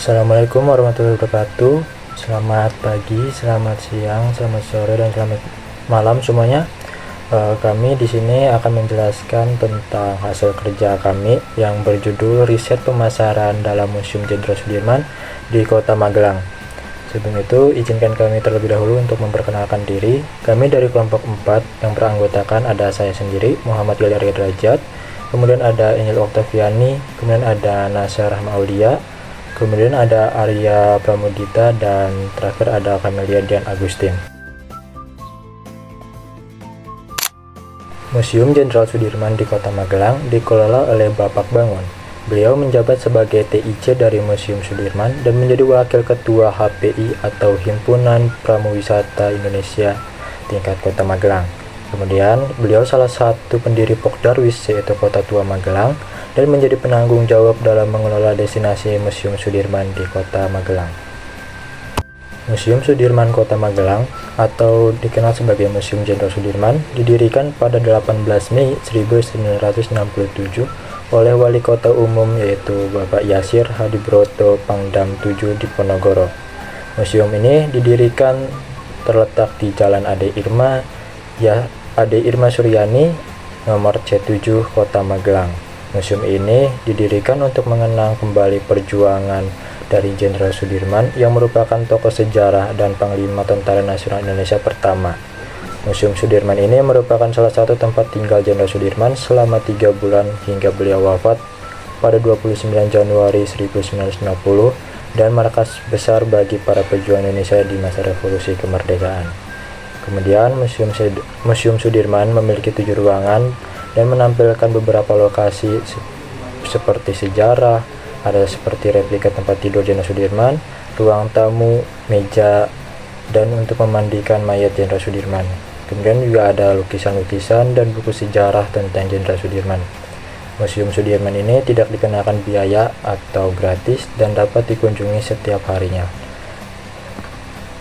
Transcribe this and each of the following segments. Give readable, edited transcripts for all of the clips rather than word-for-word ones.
Assalamualaikum warahmatullahi wabarakatuh. Selamat pagi, selamat siang, selamat sore, dan selamat malam semuanya. Kami di sini akan menjelaskan tentang hasil kerja kami yang berjudul Riset Pemasaran dalam Museum Jenderal Sudirman di Kota Magelang. Sebelum itu, izinkan kami terlebih dahulu untuk memperkenalkan diri. Kami dari kelompok 4 yang beranggotakan ada saya sendiri, Muhammad Gali Arya Derajat, kemudian ada Injil Oktaviani, kemudian ada Nasar Rahma Aulia, kemudian ada Arya Pramudita, dan terakhir ada Camelia Dian Agustin. Museum Jenderal Sudirman di Kota Magelang dikelola oleh Bapak Bangun. Beliau menjabat sebagai TIC dari Museum Sudirman dan menjadi Wakil Ketua HPI atau Himpunan Pramuwisata Indonesia tingkat Kota Magelang. Kemudian, beliau salah satu pendiri Pokdarwis, yaitu Kota Tua Magelang, dan menjadi penanggung jawab dalam mengelola destinasi Museum Sudirman di Kota Magelang. Museum Sudirman Kota Magelang atau dikenal sebagai Museum Jenderal Sudirman didirikan pada 18 Mei 1967 oleh Wali Kota Umum yaitu Bapak Yasir Hadibroto Pangdam 7 Diponegoro. Museum ini didirikan terletak di Jalan Ade Irma Suryani nomor C7 Kota Magelang. Museum ini didirikan untuk mengenang kembali perjuangan dari Jenderal Sudirman yang merupakan tokoh sejarah dan Panglima Tentara Nasional Indonesia pertama. Museum Sudirman ini merupakan salah satu tempat tinggal Jenderal Sudirman selama 3 bulan hingga beliau wafat pada 29 Januari 1960 dan markas besar bagi para pejuang Indonesia di masa revolusi kemerdekaan. Kemudian Museum Sudirman memiliki 7 ruangan dan menampilkan beberapa lokasi seperti sejarah, ada seperti replika tempat tidur Jenderal Sudirman, ruang tamu, meja, dan untuk memandikan mayat Jenderal Sudirman. Kemudian juga ada lukisan-lukisan dan buku sejarah tentang Jenderal Sudirman. Museum Sudirman ini tidak dikenakan biaya atau gratis dan dapat dikunjungi setiap harinya.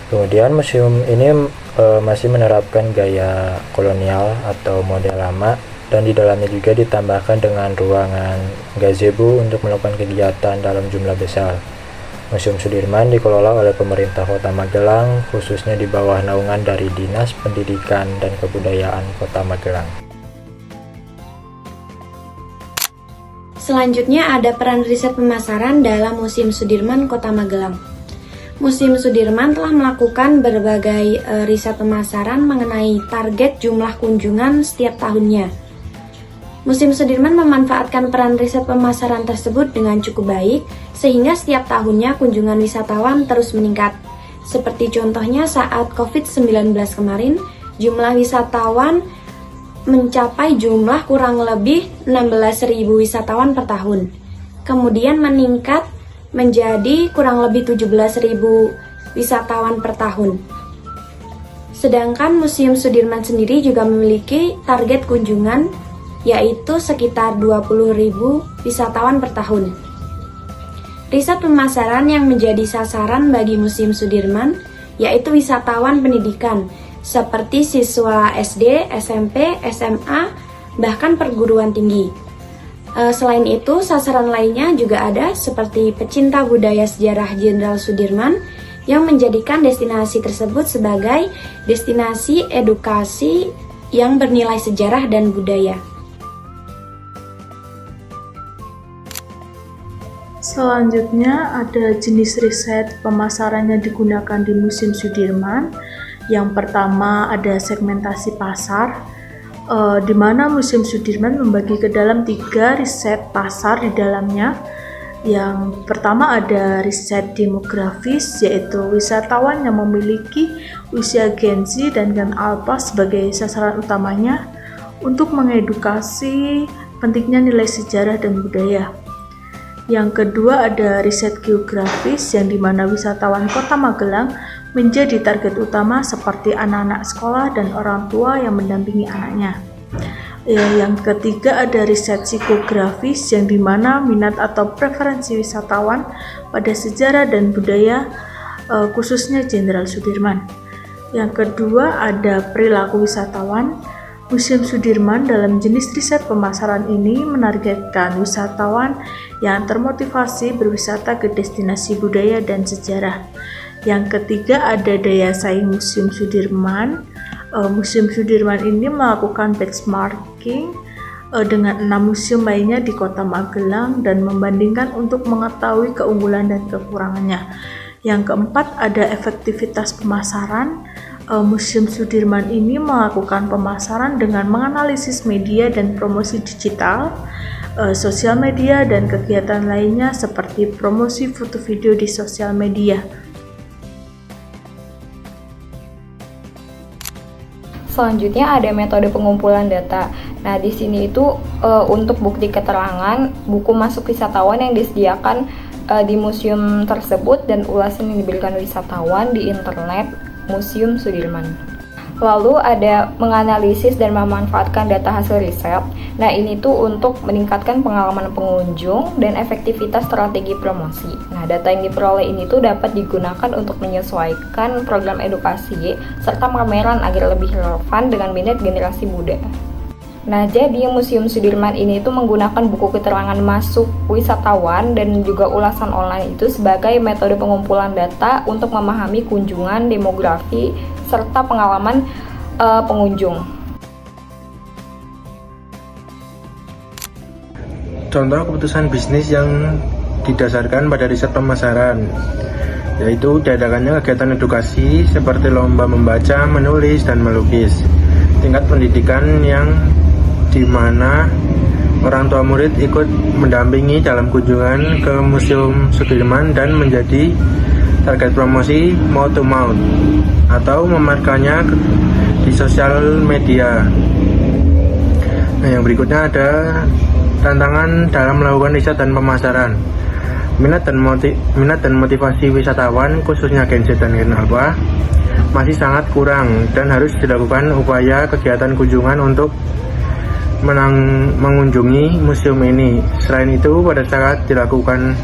Kemudian museum ini masih menerapkan gaya kolonial atau model lama, dan di dalamnya juga ditambahkan dengan ruangan gazebo untuk melakukan kegiatan dalam jumlah besar. Museum Sudirman dikelola oleh pemerintah Kota Magelang, khususnya di bawah naungan dari Dinas Pendidikan dan Kebudayaan Kota Magelang. Selanjutnya ada peran riset pemasaran dalam Museum Sudirman Kota Magelang. Museum Sudirman telah melakukan berbagai riset pemasaran mengenai target jumlah kunjungan setiap tahunnya. Museum Sudirman memanfaatkan peran riset pemasaran tersebut dengan cukup baik, sehingga setiap tahunnya kunjungan wisatawan terus meningkat. Seperti contohnya saat COVID-19 kemarin, jumlah wisatawan mencapai jumlah kurang lebih 16.000 wisatawan per tahun. Kemudian meningkat menjadi kurang lebih 17.000 wisatawan per tahun. Sedangkan Museum Sudirman sendiri juga memiliki target kunjungan yaitu sekitar 20.000 wisatawan per tahun. Riset pemasaran yang menjadi sasaran bagi Museum Sudirman yaitu wisatawan pendidikan seperti siswa SD, SMP, SMA, bahkan perguruan tinggi. Selain itu, sasaran lainnya juga ada seperti pecinta budaya sejarah Jenderal Sudirman yang menjadikan destinasi tersebut sebagai destinasi edukasi yang bernilai sejarah dan budaya. Selanjutnya ada jenis riset pemasaran yang digunakan di Museum Sudirman. Yang pertama ada segmentasi pasar, di mana Museum Sudirman membagi ke dalam 3 riset pasar di dalamnya. Yang pertama ada riset demografis, yaitu wisatawan yang memiliki usia Gen Z dan Gen Alpha sebagai sasaran utamanya untuk mengedukasi pentingnya nilai sejarah dan budaya. Yang kedua ada riset geografis, yang dimana wisatawan Kota Magelang menjadi target utama seperti anak-anak sekolah dan orang tua yang mendampingi anaknya. Yang ketiga ada riset psikografis, yang dimana minat atau preferensi wisatawan pada sejarah dan budaya khususnya Jenderal Sudirman. Yang kedua ada perilaku wisatawan, Museum Sudirman dalam jenis riset pemasaran ini menargetkan wisatawan yang termotivasi berwisata ke destinasi budaya dan sejarah. Yang ketiga ada daya saing Museum Sudirman. Museum Sudirman ini melakukan benchmarking dengan 6 museum lainnya di Kota Magelang dan membandingkan untuk mengetahui keunggulan dan kekurangannya. Yang keempat ada efektivitas pemasaran. Museum Sudirman ini melakukan pemasaran dengan menganalisis media dan promosi digital, sosial media, dan kegiatan lainnya seperti promosi foto video di sosial media. Selanjutnya ada metode pengumpulan data. Nah, di sini itu untuk bukti keterangan buku masuk wisatawan yang disediakan di museum tersebut dan ulasan yang diberikan wisatawan di internet Museum Sudirman. Lalu ada menganalisis dan memanfaatkan data hasil riset. Nah, ini tuh untuk meningkatkan pengalaman pengunjung dan efektivitas strategi promosi. Nah, data yang diperoleh ini tuh dapat digunakan untuk menyesuaikan program edukasi serta pameran agar lebih relevan dengan minat generasi muda. Nah, jadi Museum Sudirman ini tuh menggunakan buku keterangan masuk wisatawan dan juga ulasan online itu sebagai metode pengumpulan data untuk memahami kunjungan, demografi, serta pengalaman pengunjung. Contoh keputusan bisnis yang didasarkan pada riset pemasaran, yaitu diadakannya kegiatan edukasi seperti lomba membaca, menulis, dan melukis. Tingkat pendidikan yang di mana orang tua murid ikut mendampingi dalam kunjungan ke Museum Sudirman dan menjadi target promosi mouth to mouth atau memarkanya di sosial media. Nah, yang berikutnya ada tantangan dalam melakukan riset dan pemasaran. Minat dan motivasi wisatawan khususnya Gen Z dan Gen Alpha masih sangat kurang dan harus dilakukan upaya kegiatan kunjungan untuk mengunjungi museum ini. Selain itu, pada saat dilakukan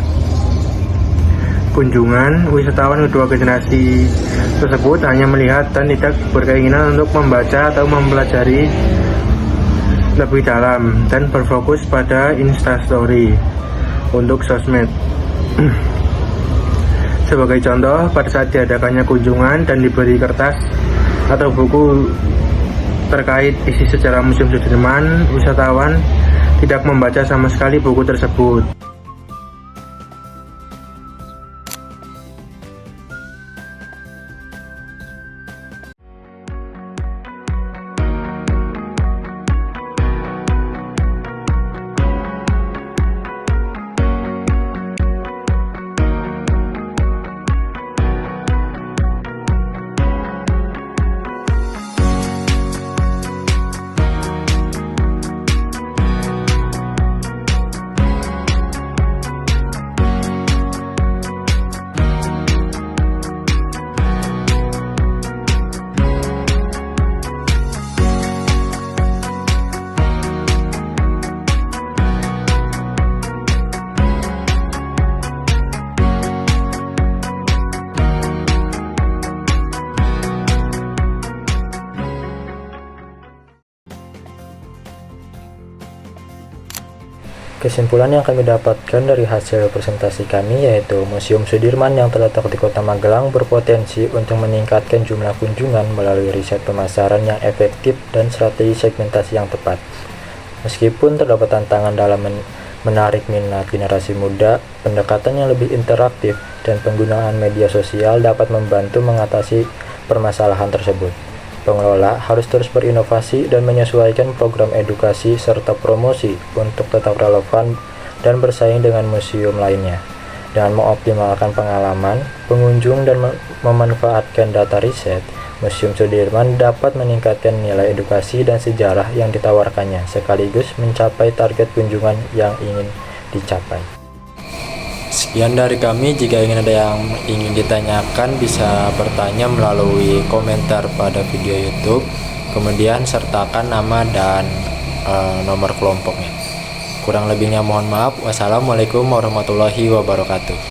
kunjungan, wisatawan kedua generasi tersebut hanya melihat dan tidak berkeinginan untuk membaca atau mempelajari lebih dalam dan berfokus pada Instastory untuk sosmed. Sebagai contoh, pada saat diadakannya kunjungan dan diberi kertas atau buku terkait isi sejarah Museum Sudirman, wisatawan tidak membaca sama sekali buku tersebut. Kesimpulan yang kami dapatkan dari hasil presentasi kami yaitu Museum Sudirman yang terletak di Kota Magelang berpotensi untuk meningkatkan jumlah kunjungan melalui riset pemasaran yang efektif dan strategi segmentasi yang tepat. Meskipun terdapat tantangan dalam menarik minat generasi muda, pendekatan yang lebih interaktif dan penggunaan media sosial dapat membantu mengatasi permasalahan tersebut. Pengelola harus terus berinovasi dan menyesuaikan program edukasi serta promosi untuk tetap relevan dan bersaing dengan museum lainnya. Dengan mengoptimalkan pengalaman pengunjung dan memanfaatkan data riset, Museum Sudirman dapat meningkatkan nilai edukasi dan sejarah yang ditawarkannya, sekaligus mencapai target kunjungan yang ingin dicapai. Sekian dari kami. Jika ingin ada yang ingin ditanyakan, bisa bertanya melalui komentar pada video YouTube. Kemudian sertakan nama dan nomor kelompoknya. Kurang lebihnya mohon maaf. Wassalamualaikum warahmatullahi wabarakatuh.